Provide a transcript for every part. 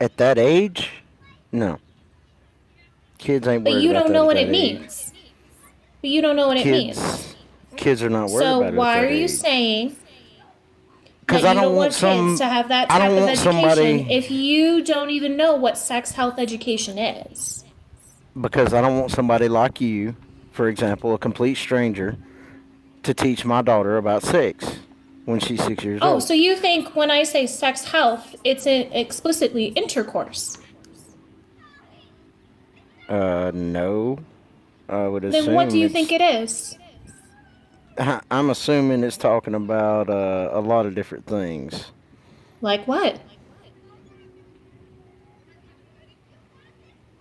At that age? No. Kids ain't But worried you about don't that know at what that it age. means. But you don't know what it means. Kids are not worried So about it at why are that you age. saying Cause that I you don't don't want want kids some. to have that I type don't of want education somebody. if you don't even know what sex health education is? Because I don't want somebody like you, for example, a complete stranger, to teach my daughter about sex when she's 6 years Oh, old. so you think when I say sex health, it's explicitly intercourse? No. I would Then what do assume you think it's. it is? I'm assuming it's talking about a lot of different things. Like what?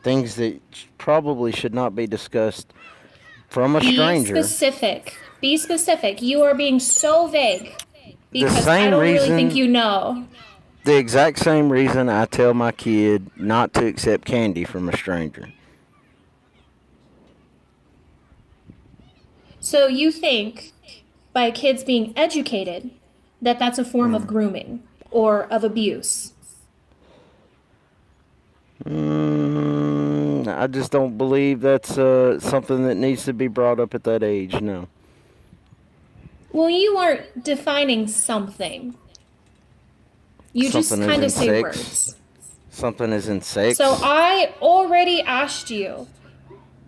Things that probably should not be discussed from a Be stranger. specific. Be specific. You are being so vague The because I same don't really think reason, you know. the exact same reason I tell my kid not to accept candy from a stranger. So you think by kids being educated that that's a form of grooming or of abuse? I just don't believe that's something that needs to be brought up at that age. No. Well, you aren't defining something. You just Something is kind of in say sex. words. Something is in So sex. I already asked you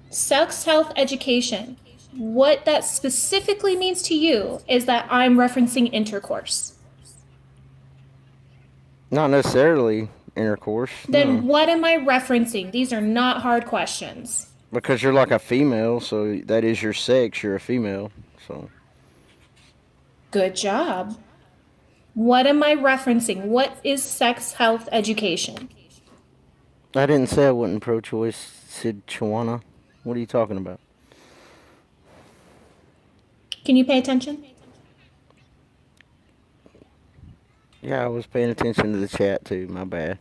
sex health education. What that specifically means to you is that I'm referencing intercourse. Not necessarily intercourse. Then No. what am I referencing? These are not hard questions. Because you're like a female, so that is your sex. You're a female. So. Good job. What am I referencing? What is sex health education? I didn't say I wasn't pro choice, Sid Chawana. What are you talking about? Can you pay attention? Yeah, I was paying attention to the chat too. My bad.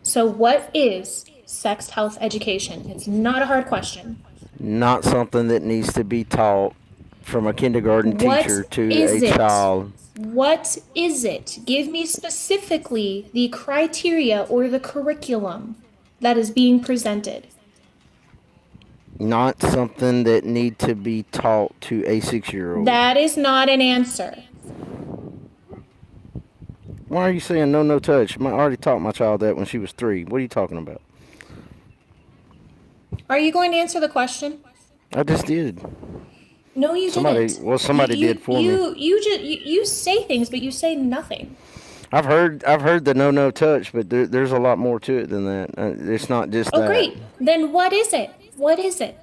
So, what is sex health education? It's not a hard question. Not something that needs to be taught from a kindergarten What teacher to a is it? child. What is it? Give me specifically the criteria or the curriculum that is being presented. Not something that need to be taught to a 6-year-old. That is not an answer. Why are you saying no touch? I already taught my child that when she was 3. What are you talking about? Are you going to answer the question? I just did. No, you didn't. Somebody did for me. You say things, but you say nothing. I've heard the no touch, but there's a lot more to it than that. It's not just Oh, that. great. Then what is it? What is it?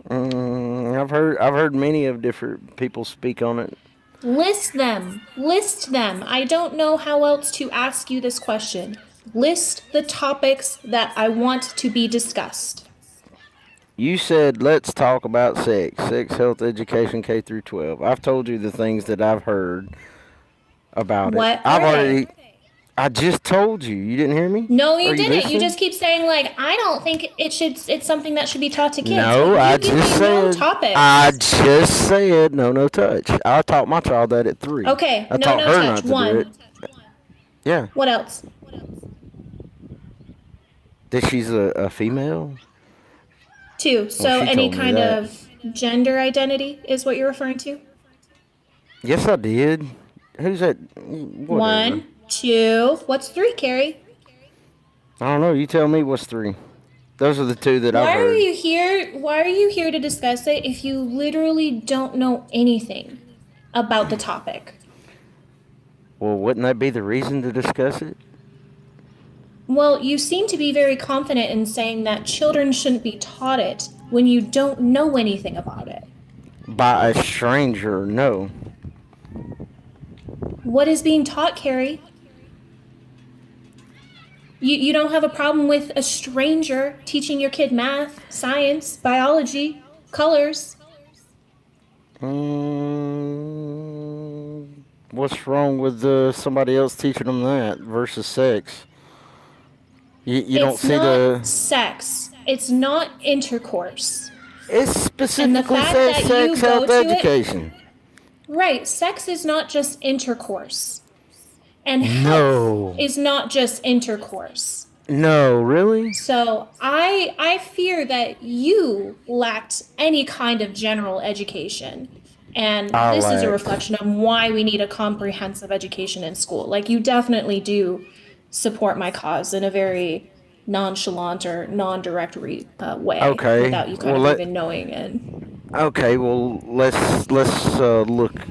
I've heard many of different people speak on it. List them. List them. I don't know how else to ask you this question. List the topics that I want to be discussed. You said let's talk about sex, health, education, K through 12. I've told you the things that I've heard about it. What are they? I just told you. You didn't hear me? No, you didn't. Listening? You just keep saying like I don't think it's something that should be taught to kids. No, I just said. Topics. I just said no touch. I taught my child that at 3. Okay, I no taught her touch. not to 1. do it. Yeah. What else? That she's a female? 2. So she any told me kind that. of gender identity is what you're referring to? Yes, I did. Who's that? Whatever. 1, 2. What's 3, Carrie? I don't know. You tell me what's 3. Those are the 2 that I've heard. Why are you here to discuss it if you literally don't know anything about the topic? Well, wouldn't that be the reason to discuss it? Well, you seem to be very confident in saying that children shouldn't be taught it when you don't know anything about it. By a stranger, no. What is being taught, Carrie? You don't have a problem with a stranger teaching your kid math, science, biology, colors. What's wrong with somebody else teaching them that versus sex? You don't see the sex. It's not intercourse. It specifically says sex health education. Right. Sex is not just intercourse. And health No. is not just intercourse. No, really? So I fear that you lacked any kind of general education. And I this is a lacked. reflection of why we need a comprehensive education in school. Like you definitely do support my cause in a very nonchalant or non-direct way Okay. without you kind Well, of let. even knowing it. Okay. Well, let's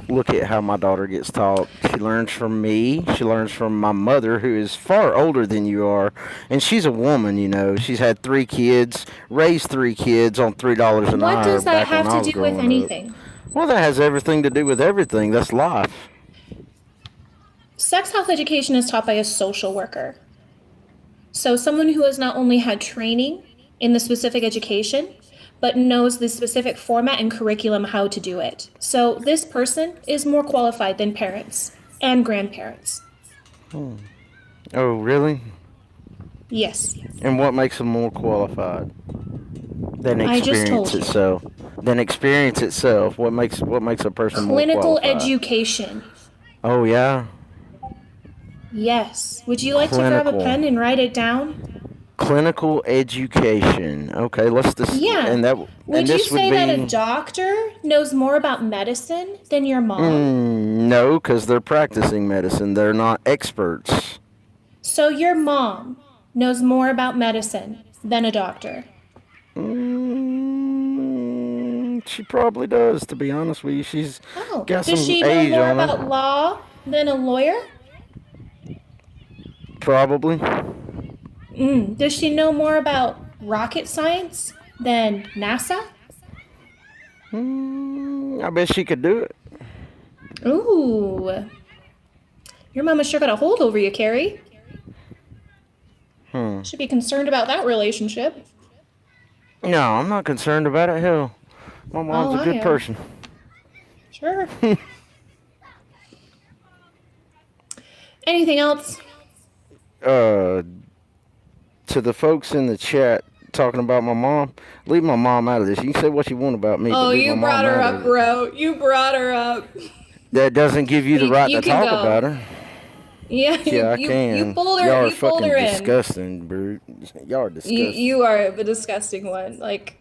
look at how my daughter gets taught. She learns from me. She learns from my mother, who is far older than you are, and she's a woman. You know, she's had 3 kids, raised 3 kids on $3 an What hour does that back when have I to was do with growing up. anything? Well, that has everything to do with everything. That's life. Sex health education is taught by a social worker. So someone who has not only had training in the specific education, but knows the specific format and curriculum how to do it. So this person is more qualified than parents and grandparents. Oh, really? Yes, And what makes them more qualified than I just experience told you. itself? Than experience itself. What makes a person more Clinical qualified? education. Oh yeah, Yes. Would you like to grab a clinical. pen and write it down? Clinical education. Okay, let's just Yeah. and Would you this would say that a be doctor knows more about medicine than your mom? no, because they're practicing medicine. They're not experts. So your mom knows more about medicine than a doctor. She probably does. To be honest with you, she's Oh, got does some she know age more on about her. law than a lawyer? Probably. Does she know more about rocket science than NASA? I bet she could do it. Ooh, your mama sure got a hold over you, Carrie. Should be concerned about that relationship. No, I'm not concerned about it. Hell, my Oh, mom's a I good am. person. Sure. Anything else? Uh, to the folks in the chat talking about my mom, leave my mom out of this. You can say what you want about me, but Oh, leave my you brought mom her out up, of it. bro. You brought her up. That doesn't give you the right You to can talk go. about her. Yeah, Yeah, I you can. pulled her. Y'all are You pulled fucking her in. disgusting, brute. Y'all are You disgusting. you are the disgusting one. Like,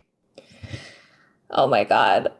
oh my God.